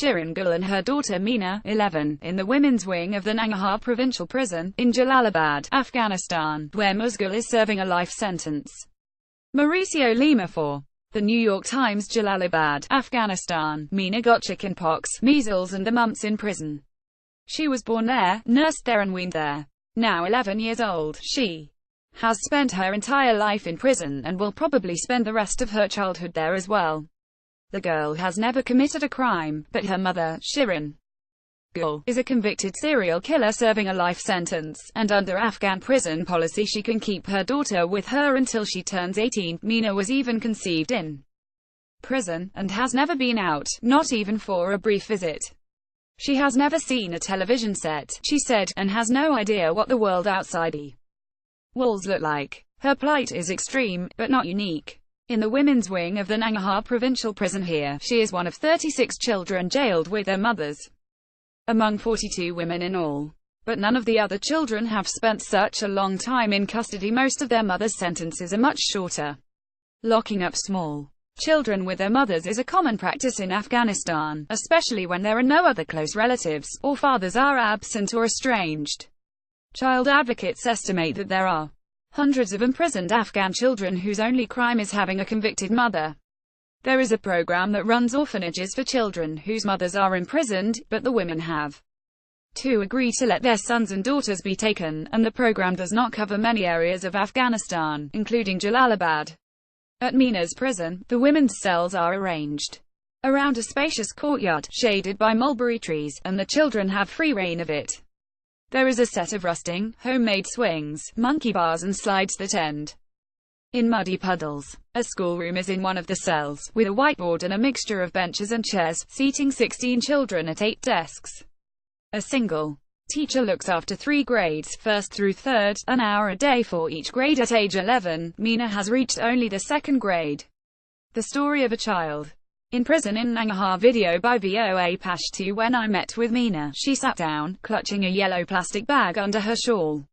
Shirin Gul and her daughter Meena, 11, in the women's wing of the Nangarhar provincial prison, in Jalalabad, Afghanistan, where Mauricio Gul is serving a life sentence. Mauricio Lima for the New York Times JALALABad, Afghanistan. Meena got chickenpox, measles and the mumps in prison. She was born there, nursed there and weaned there. Now 11 years old, she has spent her entire life in prison, and will probably spend the rest of her childhood there as well. The girl has never committed a crime, but her mother, Shirin Gul, is a convicted serial killer serving a life sentence, and under Afghan prison policy she can keep her daughter with her until she turns 18. Meena was even conceived in prison, and has never been out, not even for a brief visit. She has never seen a television set, she said, and has no idea what the world outside the walls look like. Her plight is extreme, but not unique. In the women's wing of the Nangarhar provincial prison here, she is one of 36 children jailed with their mothers, among 42 women in all. But none of the other children have spent such a long time in custody. Most of their mothers' sentences are much shorter. Locking up small children with their mothers is a common practice in Afghanistan, especially when there are no other close relatives, or fathers are absent or estranged. Child advocates estimate that there are hundreds of imprisoned Afghan children whose only crime is having a convicted mother. There is a program that runs orphanages for children whose mothers are imprisoned, but the women have to agree to let their sons and daughters be taken, and the program does not cover many areas of Afghanistan, including Jalalabad. At Meena's prison, the women's cells are arranged around a spacious courtyard, shaded by mulberry trees, and the children have free reign of it. There is a set of rusting, homemade swings, monkey bars and slides that end in muddy puddles. A schoolroom is in one of the cells, with a whiteboard and a mixture of benches and chairs, seating 16 children at 8 desks. A single teacher looks after 3 grades, 1st through 3rd, an hour a day for each grade. At age 11, Meena has reached only the 2nd grade. The story of a child in prison in Nangarhar. Video by VOA Pashto. When I met with Meena, she sat down, clutching a yellow plastic bag under her shawl.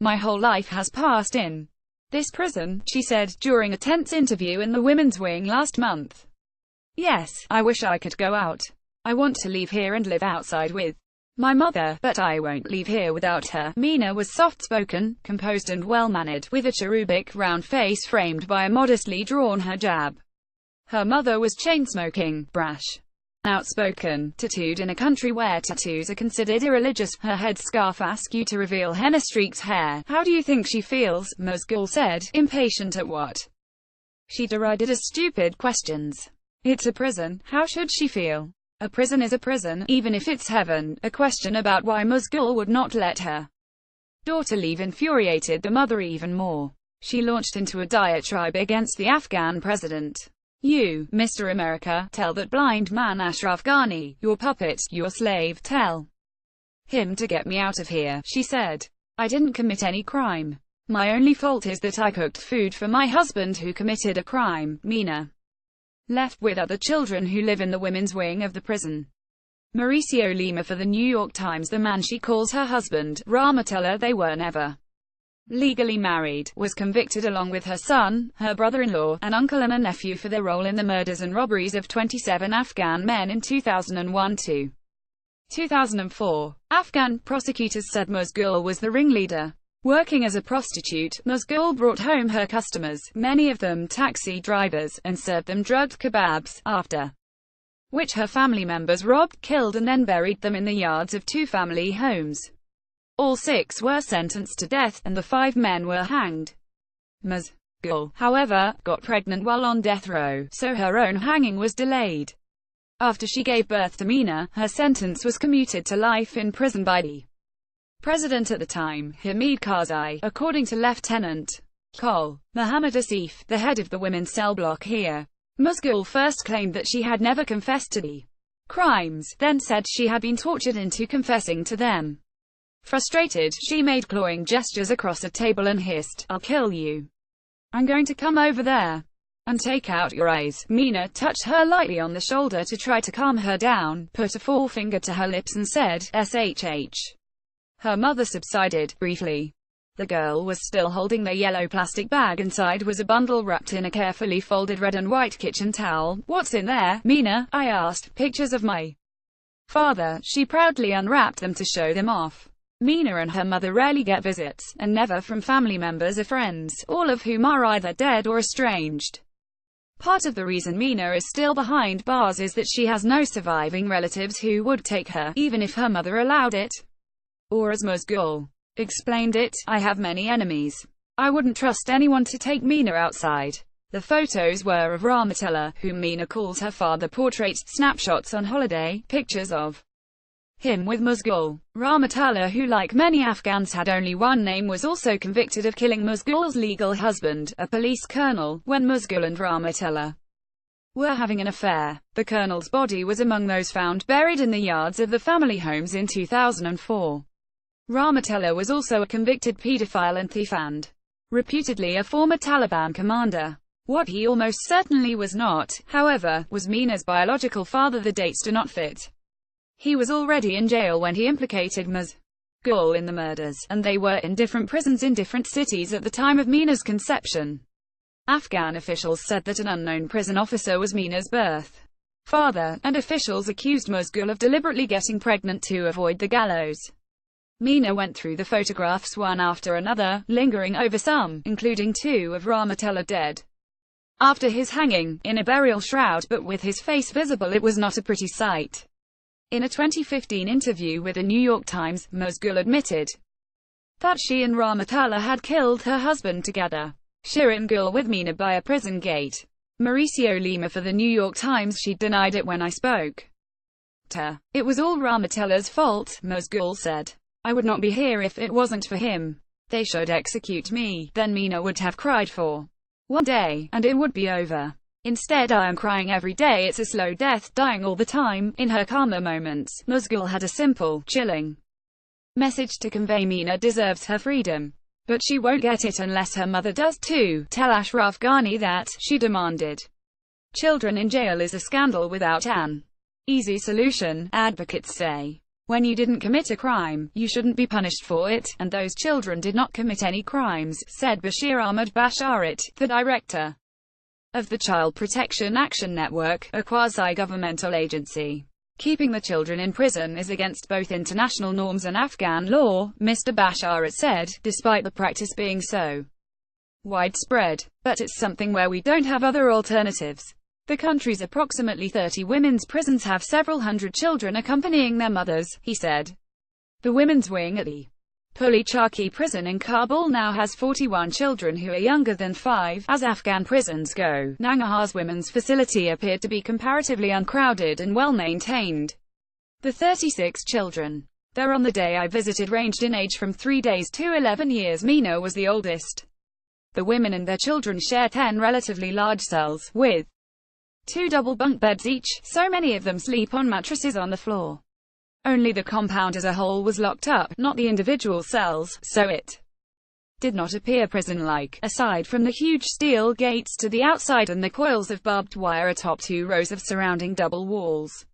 My whole life has passed in this prison, she said, during a tense interview in the women's wing last month. Yes, I wish I could go out. I want to leave here and live outside with my mother, but I won't leave here without her. Meena was soft-spoken, composed and well-mannered, with a cherubic, round face framed by a modestly drawn hijab. Her mother was chain-smoking, brash, outspoken, tattooed in a country where tattoos are considered irreligious. Her headscarf asks you to reveal henna-streaked hair. How do you think she feels? Mauricio Gul said, impatient at what she derided as stupid questions. It's a prison. How should she feel? A prison is a prison, even if it's heaven. A question about why Mauricio Gul would not let her daughter leave infuriated the mother even more. She launched into a diatribe against the Afghan president. You, Mr. America, tell that blind man Ashraf Ghani, your puppet, your slave, tell him to get me out of here, she said. I didn't commit any crime. My only fault is that I cooked food for my husband who committed a crime. Meena left with other children who live in the women's wing of the prison. Mauricio Lima for the New York Times. The man she calls her husband, Ramatullah, they were never legally married, was convicted along with her son, her brother-in-law, an uncle and a nephew for their role in the murders and robberies of 27 Afghan men in 2001 to 2004. Afghan prosecutors said Mauricio Gul was the ringleader. Working as a prostitute, Mauricio Gul brought home her customers, many of them taxi drivers, and served them drugged kebabs, after which her family members robbed, killed and then buried them in the yards of 2 family homes. All 6 were sentenced to death, and the 5 men were hanged. Mauricio Gul, however, got pregnant while on death row, so her own hanging was delayed. After she gave birth to Meena, her sentence was commuted to life in prison by the president at the time, Hamid Karzai, according to Lieutenant Col. Muhammad Asif, the head of the women's cell block here. Mauricio Gul first claimed that she had never confessed to the crimes, then said she had been tortured into confessing to them. Frustrated, she made clawing gestures across a table and hissed, I'll kill you. I'm going to come over there and take out your eyes. Meena touched her lightly on the shoulder to try to calm her down, put a forefinger to her lips and said, SHH. Her mother subsided, briefly. The girl was still holding the yellow plastic bag. Inside was a bundle wrapped in a carefully folded red and white kitchen towel. What's in there, Meena? I asked. Pictures of my father. She proudly unwrapped them to show them off. Meena and her mother rarely get visits, and never from family members or friends, all of whom are either dead or estranged. Part of the reason Meena is still behind bars is that she has no surviving relatives who would take her, even if her mother allowed it. Or as Gul explained it, I have many enemies. I wouldn't trust anyone to take Meena outside. The photos were of Rahmatullah, whom Meena calls her father, portraits, snapshots on holiday, pictures of him with Gul. Rahmatullah, who like many Afghans had only one name, was also convicted of killing Gul's legal husband, a police colonel, when Gul and Rahmatullah were having an affair. The colonel's body was among those found buried in the yards of the family homes in 2004. Rahmatullah was also a convicted pedophile and thief and, reputedly, a former Taliban commander. What he almost certainly was not, however, was Meena's biological father. The dates do not fit. He was already in jail when he implicated Gul in the murders, and they were in different prisons in different cities at the time of Meena's conception. Afghan officials said that an unknown prison officer was Meena's birth father, and officials accused Gul of deliberately getting pregnant to avoid the gallows. Meena went through the photographs one after another, lingering over some, including two of Rahmatullah dead after his hanging, in a burial shroud, but with his face visible. It was not a pretty sight. In a 2015 interview with the New York Times, Gul admitted that she and Rahmatullah had killed her husband together. Shirin Gul with Meena by a prison gate. Mauricio Lima for the New York Times. She denied it when I spoke to her. It was all Rahmatullah's fault, Gul said. I would not be here if it wasn't for him. They should execute me, then Meena would have cried for one day, and it would be over. Instead I am crying every day. It's a slow death, dying all the time. In her calmer moments, Gul had a simple, chilling message to convey: Meena deserves her freedom. But she won't get it unless her mother does too. Tell Ashraf Ghani that, she demanded. Children in jail is a scandal without an easy solution, advocates say. When you didn't commit a crime, you shouldn't be punished for it, and those children did not commit any crimes, said Bashir Ahmad Basharit, the director of the Child Protection Action Network, a quasi-governmental agency. Keeping the children in prison is against both international norms and Afghan law, Mr. Basharit said, despite the practice being so widespread. But it's something where we don't have other alternatives. The country's approximately 30 women's prisons have several hundred children accompanying their mothers, he said. The women's wing at the Puli Chaki prison in Kabul now has 41 children who are younger than 5. As Afghan prisons go, Nangarhar's women's facility appeared to be comparatively uncrowded and well-maintained. The 36 children there on the day I visited ranged in age from 3 days to 11 years. Meena was the oldest. The women and their children share 10 relatively large cells, with 2 double bunk beds each, so many of them sleep on mattresses on the floor. Only the compound as a whole was locked up, not the individual cells, so it did not appear prison-like, aside from the huge steel gates to the outside and the coils of barbed wire atop 2 rows of surrounding double walls.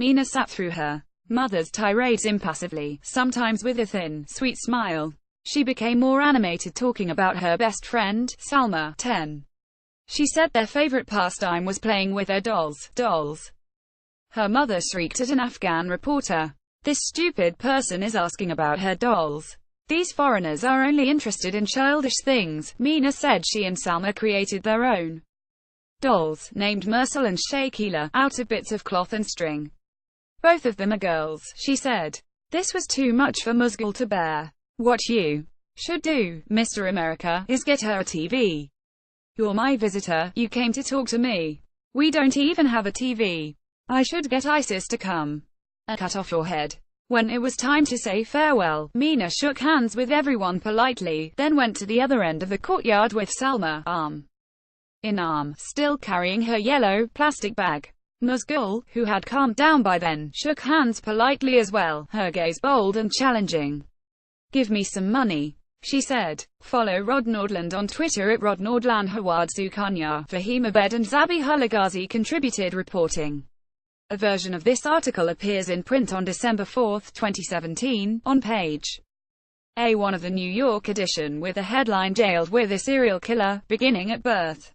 Meena sat through her mother's tirades impassively, sometimes with a thin, sweet smile. She became more animated talking about her best friend, Salma, 10. She said their favorite pastime was playing with their dolls. Her mother shrieked at an Afghan reporter. This stupid person is asking about her dolls. These foreigners are only interested in childish things. Meena said she and Salma created their own dolls, named Mersal and Shakila, out of bits of cloth and string. Both of them are girls, she said. This was too much for Gul to bear. What you should do, Mr. America, is get her a TV. You're my visitor, you came to talk to me. We don't even have a TV. I should get ISIS to come and cut off your head. When it was time to say farewell, Meena shook hands with everyone politely, then went to the other end of the courtyard with Salma, arm in arm, still carrying her yellow plastic bag. Gul, who had calmed down by then, shook hands politely as well, her gaze bold and challenging. Give me some money, she said. Follow Rod Nordland on Twitter at Rod Nordland. Hawad Sukanya, Fahim Abed and Zabihullah Ghazi contributed reporting. A version of this article appears in print on December 4, 2017, on page A1 of the New York edition with the headline Jailed with a Serial Killer, Beginning at Birth.